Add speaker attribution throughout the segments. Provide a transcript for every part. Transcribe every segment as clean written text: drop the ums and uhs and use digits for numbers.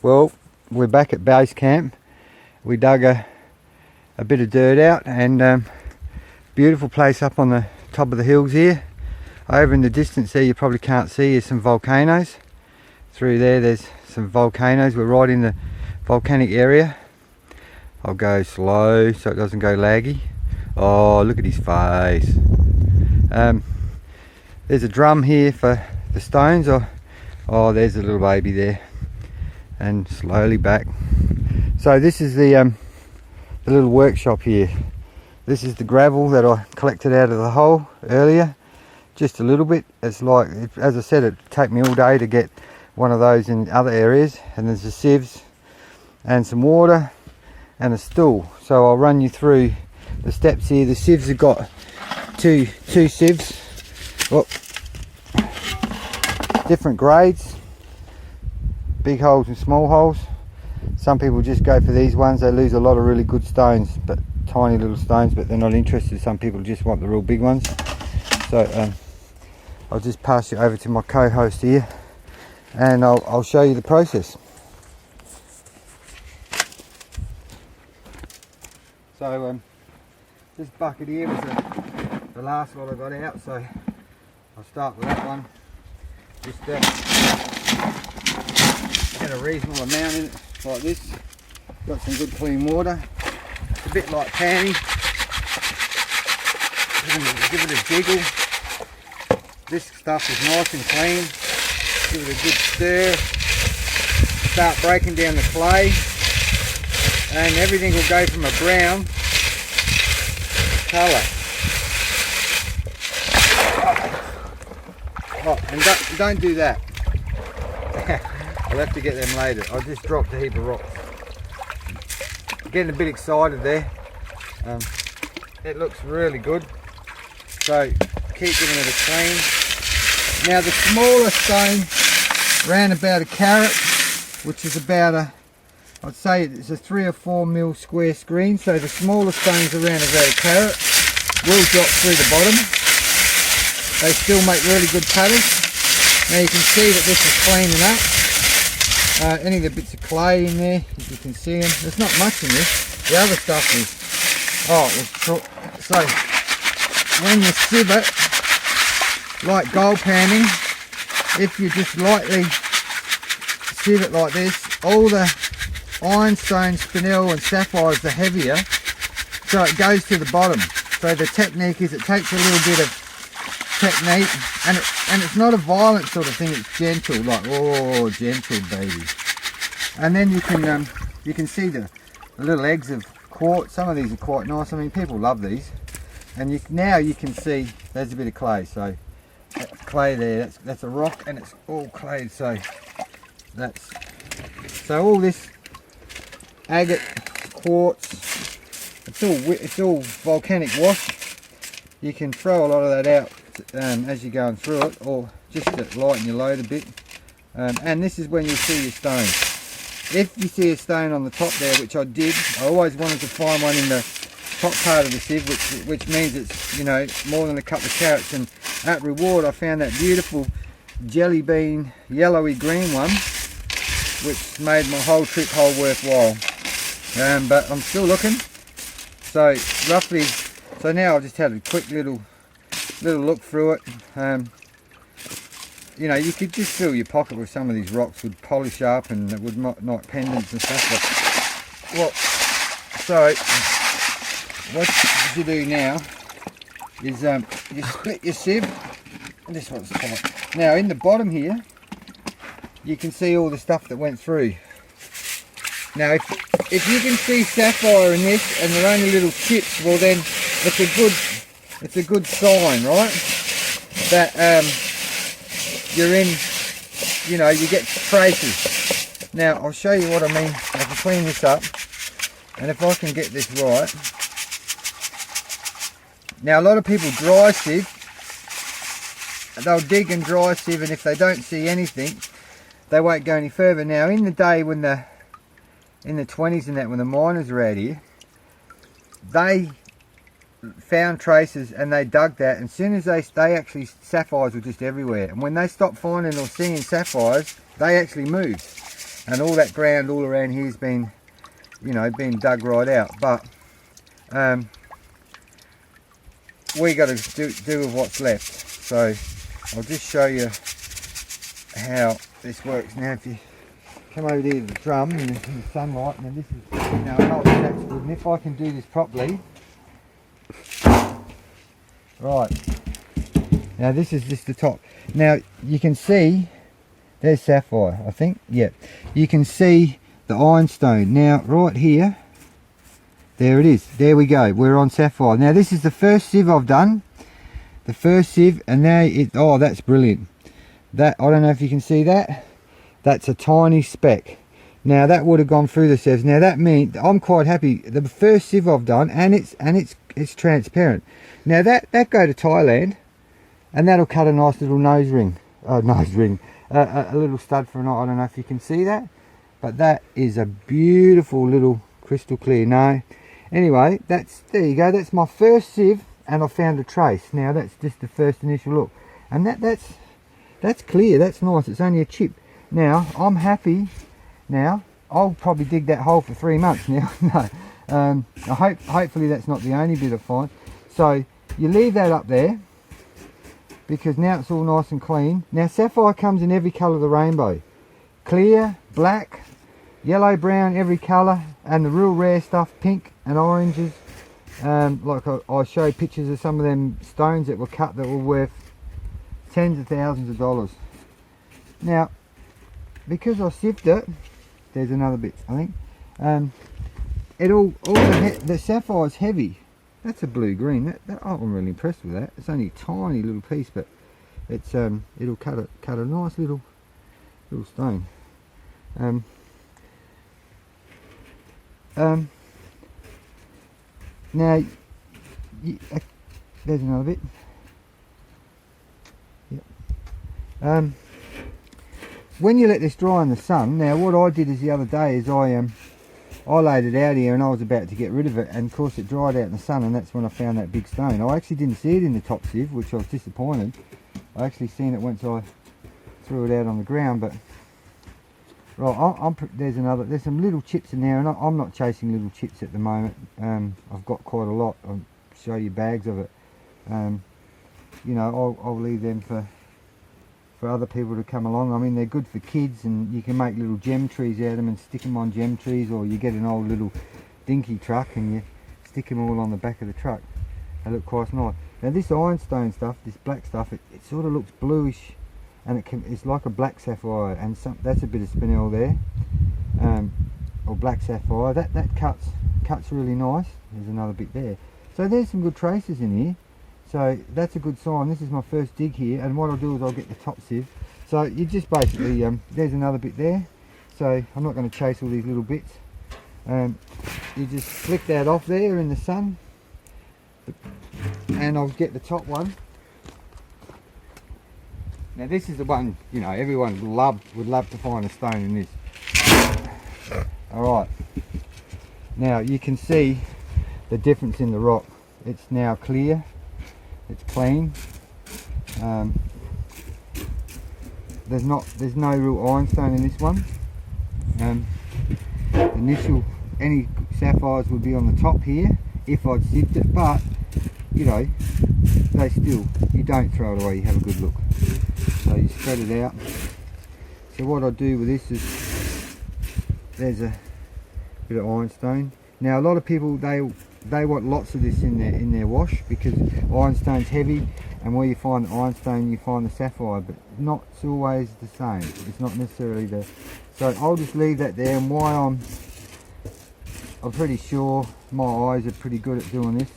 Speaker 1: Well, we're back at base camp. We dug a bit of dirt out, and beautiful place up on the top of the hills here. Over in the distance there, you probably can't see, is some volcanoes. Through there's some volcanoes. We're right in the volcanic area. I'll go slow so it doesn't go laggy. Oh, look at his face. There's a drum here for the stones. Oh, there's a little baby there. And slowly back. So this is the little workshop here. This is the gravel that I collected out of the hole earlier. Just a little bit. It's like, as I said, it'd take me all day to get one of those in other areas. And there's the sieves and some water and a stool. So I'll run you through the steps here. The sieves have got two sieves. Oh, different grades. Big holes and small holes. Some people just go for these ones. They lose a lot of really good stones, but tiny little stones, but they're not interested. Some people just want the real big ones. So I'll just pass you over to my co-host here, and I'll show you the process. So this bucket here was the last lot I got out, so I'll start with that one. Just get a reasonable amount in it, like this. Got some good clean water. It's a bit like panny. Give it a jiggle. This stuff is nice and clean. Give it a good stir. Start breaking down the clay, and everything will go from a brown colour. Oh, and don't do that. I'll have to get them later. I just dropped a heap of rocks. Getting a bit excited there. It looks really good. So keep giving it a clean. Now the smaller stone ran about a carat, which is about I'd say it's a 3 or 4 mil square screen. So the smaller stones around about a carat will drop through the bottom. They still make really good puddles. Now you can see that this is cleaning up. Any of the bits of clay in there, if you can see them. There's not much in this. The other stuff is, so when you sieve it, like gold panning, if you just lightly sieve it like this, all the ironstone, spinel and sapphires are heavier, so it goes to the bottom. So the technique is, it takes a little bit of technique, and it's not a violent sort of thing. It's gentle, like, oh, gentle baby. And then you can see the little eggs of quartz. Some of these are quite nice. I mean, people love these. And now you can see there's a bit of clay. So that clay there, that's a rock, and it's all clay. So all this agate, quartz, it's all volcanic wash. You can throw a lot of that out as you're going through it, or just to lighten your load a bit. And this is when you'll see your stones. If you see a stone on the top there, which I did, I always wanted to find one in the top part of the sieve, which means it's, you know, more than a couple of carats. And at Reward I found that beautiful jelly bean yellowy green one, which made my whole trip worthwhile. But I'm still looking. So roughly, so now I've just had a quick little look through it. You know, you could just fill your pocket with some of these rocks, would polish up, and it would not pendants and stuff. But, well, so what you do now is you split your sieve. This one's tight. Now in the bottom here, you can see all the stuff that went through. Now if you can see sapphire in this and they're only little chips, well then it's a good sign, right? That you're in, you know, you get traces. Now I'll show you what I mean. I can clean this up, and if I can get this right. Now a lot of people dry sieve. They'll dig and dry sieve, and if they don't see anything, they won't go any further. Now in the day when in the 20s and that, when the miners were out here, they found traces and they dug that, and as soon as they actually, sapphires were just everywhere, and when they stopped finding or seeing sapphires, they actually moved. and all that ground all around here's been, you know, been dug right out. But we got to do with what's left. So I'll just show you how this works. Now if you come over here to the drum in the sunlight, now this is, you know, I know that's good, and if I can do this properly, right, now this is just the top. Now you can see, there's Sapphire, I think, yeah, you can see the ironstone. Now right here, there it is, there we go, we're on Sapphire. Now this is the first sieve I've done, the first sieve, and now it, oh, that's brilliant. That, I don't know if you can see that, that's a tiny speck. Now that would have gone through the sieves. Now that means I'm quite happy. The first sieve I've done, and it's transparent. Now that go to Thailand, and that'll cut a nice little nose ring, a little stud for a knot. I don't know if you can see that, but that is a beautiful little crystal clear. No, anyway, that's, there you go. That's my first sieve, and I found a trace. Now that's just the first initial look, and that's clear. That's nice. It's only a chip. Now I'm happy. Now I'll probably dig that hole for 3 months now. No, hopefully that's not the only bit I find. So you leave that up there, because now it's all nice and clean. Now Sapphire comes in every colour of the rainbow, clear, black, yellow, brown, every colour, and the real rare stuff, pink and oranges. Like I showed pictures of some of them stones that were cut that were worth tens of thousands of dollars. Now because I sieved it, there's another bit, I think. The Sapphire's heavy. That's a blue green. I'm really impressed with that. It's only a tiny little piece, but it's it'll cut a nice little stone. Now there's another bit. Yep. When you let this dry in the sun, now what I did is the other day is I laid it out here, and I was about to get rid of it, and of course it dried out in the sun, and that's when I found that big stone. I actually didn't see it in the top sieve, which I was disappointed. I actually seen it once I threw it out on the ground. But right, there's some little chips in there, and I'm not chasing little chips at the moment. I've got quite a lot. I'll show you bags of it. You know, I'll leave them for other people to come along. I mean, they're good for kids, and you can make little gem trees out of them and stick them on gem trees, or you get an old little dinky truck and you stick them all on the back of the truck. They look quite nice. Now this ironstone stuff, this black stuff, it sort of looks bluish, and it's like a black sapphire, and that's a bit of spinel there, or black sapphire. That cuts really nice. There's another bit there. So there's some good traces in here. So that's a good sign. This is my first dig here, and what I'll do is I'll get the top sieve. So you just basically, there's another bit there. So I'm not going to chase all these little bits. You just flick that off there in the sun, and I'll get the top one. Now this is the one, you know, everyone would love to find a stone in this. Alright, now you can see the difference in the rock. It's now clear. It's clean. There's no real ironstone in this one. Any sapphires would be on the top here if I'd sieved it, but you know, you don't throw it away, you have a good look. So you spread it out. So what I do with this is, there's a bit of ironstone. Now a lot of people, they want lots of this in their wash, because ironstone's heavy, and where you find the ironstone you find the sapphire, but not always the same. It's not necessarily the, so I'll just leave that there. And why I'm pretty sure my eyes are pretty good at doing this,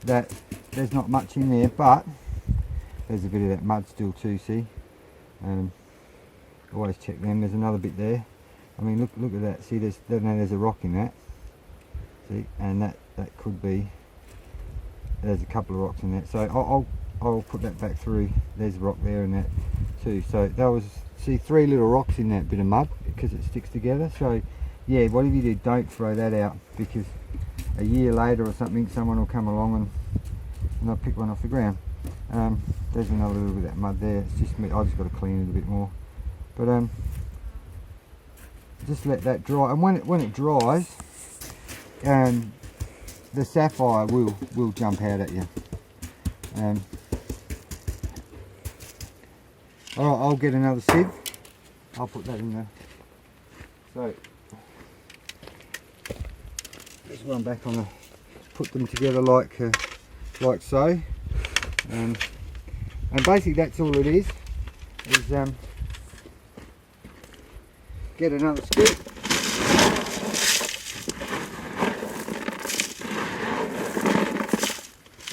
Speaker 1: that there's not much in there, but there's a bit of that mud still too, see. Always check them. There's another bit there. I mean, look at that. See, there's a rock in that. See, and that could be, there's a couple of rocks in that. So I'll put that back through. There's a rock there and that too. So that was, see, 3 little rocks in that bit of mud, because it sticks together. So yeah, whatever you do, don't throw that out, because a year later or something, someone will come along and they'll pick one off the ground. There's another little bit of that mud there. It's just me. I just got to clean it a bit more. But just let that dry, and when it dries, the Sapphire will jump out at you. I'll get another sieve. I'll put that in there. So this one back on the, put them together like so, and basically that's all it is get another scoop.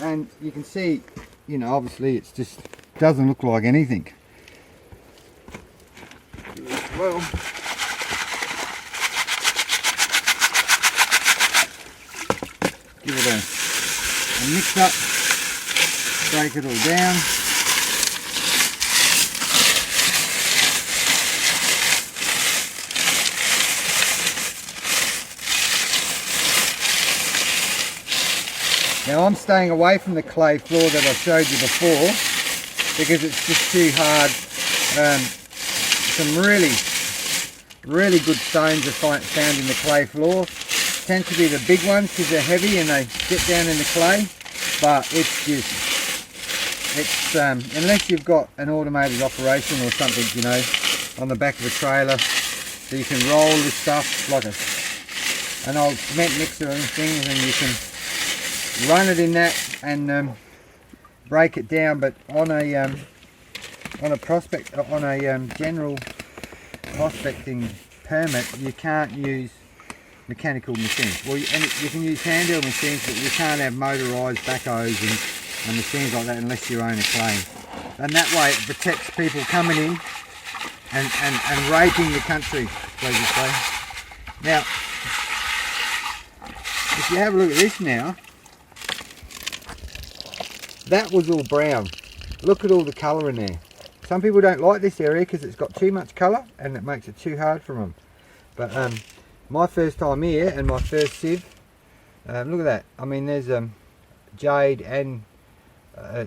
Speaker 1: And you can see, you know, obviously it's just doesn't look like anything. Well, give it a mix up, break it all down. Now I'm staying away from the clay floor that I showed you before because it's just too hard. Some really good stones are found in the clay floor. Tend to be the big ones because they're heavy and they get down in the clay, but it's unless you've got an automated operation or something, you know, on the back of a trailer, so you can roll this stuff like an old cement mixer and things, and you can run it in that and break it down. But on a general prospecting permit, you can't use mechanical machines. Well, you can use handheld machines, but you can't have motorised backhoes and machines like that unless you own a claim. And that way it protects people coming in and raping the country, so to say. Now, if you have a look at this now, that was all brown. Look at all the colour in there. Some people don't like this area because it's got too much colour and it makes it too hard for them. But my first time here and my first sieve, look at that. I mean, there's jade and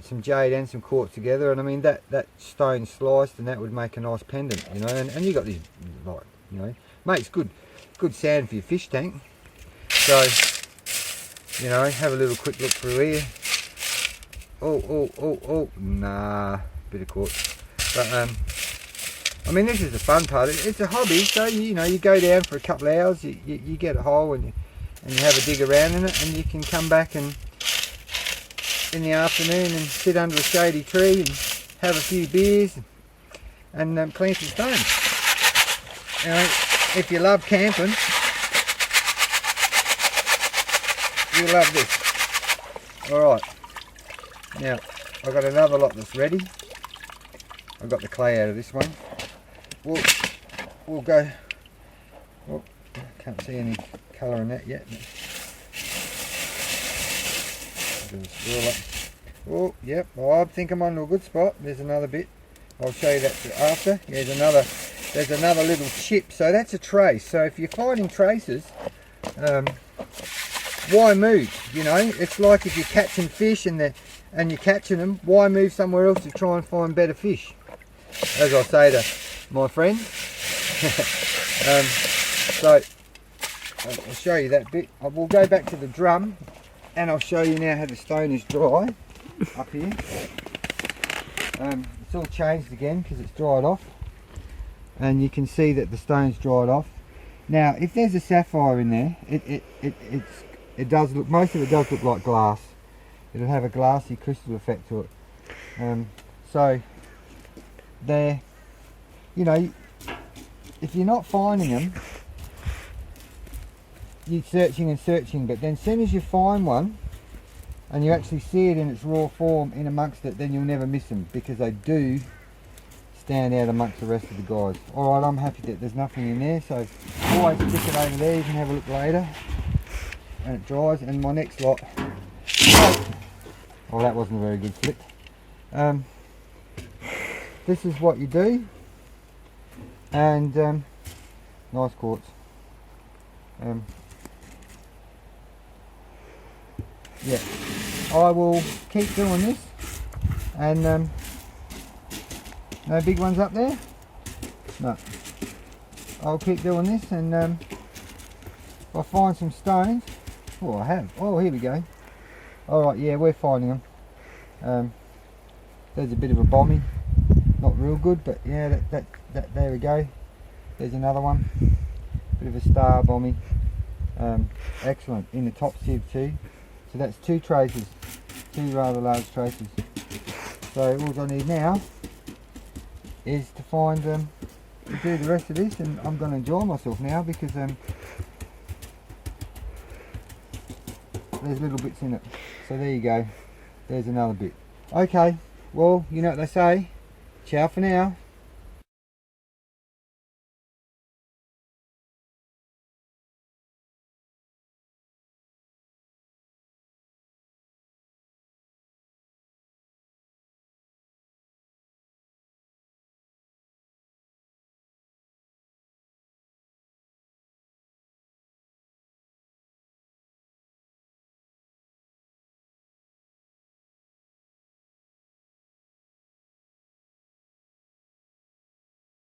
Speaker 1: some jade and some quartz together, and I mean that stone sliced, and that would make a nice pendant, you know. And you got these, like, you know, makes good sand for your fish tank. So, you know, have a little quick look through here. Oh, nah, bit of quartz. But I mean, this is the fun part. It's a hobby, so you know, you go down for a couple of hours, you get a hole and you have a dig around in it, and you can come back and in the afternoon and sit under a shady tree and have a few beers and clean some stones. You know, if you love camping, you'll love this. Alright, now I've got another lot that's ready. I've got the clay out of this one. We'll go. Oh, can't see any colour in that yet. Oh, yep. Oh, I think I'm on to a good spot. There's another bit. I'll show you that after. Yeah, there's another little chip. So that's a trace. So if you're finding traces, why move? You know, it's like if you're catching fish and you're catching them, why move somewhere else to try and find better fish? As I say to my friend. So I'll show you that bit. We'll go back to the drum and I'll show you now how the stone is dry up here. It's all changed again because it's dried off, and you can see that the stone's dried off. Now if there's a sapphire in there, it does look, most of it does look like glass. It'll have a glassy crystal effect to it. So there, you know, if you're not finding them, you're searching and searching, but then as soon as you find one and you actually see it in its raw form in amongst it, then you'll never miss them, because they do stand out amongst the rest of the guys. Alright, I'm happy that there's nothing in there, so always stick it over there. You can have a look later and it dries. And my next lot, oh, that wasn't a very good flip. This is what you do, and nice quartz. Yeah, I will keep doing this, and no big ones up there. No. I'll keep doing this, and if I find some stones, oh I have, oh here we go. Alright, yeah, we're finding them. There's a bit of a bombing, not real good, but yeah, there we go. There's another one, bit of a star bombing. Excellent, in the top sieve too. So that's 2 traces, 2 rather large traces. So all I need now is to find to do the rest of this, and I'm going to enjoy myself now because there's little bits in it. So there you go, there's another bit. Okay, well, you know what they say, ciao for now.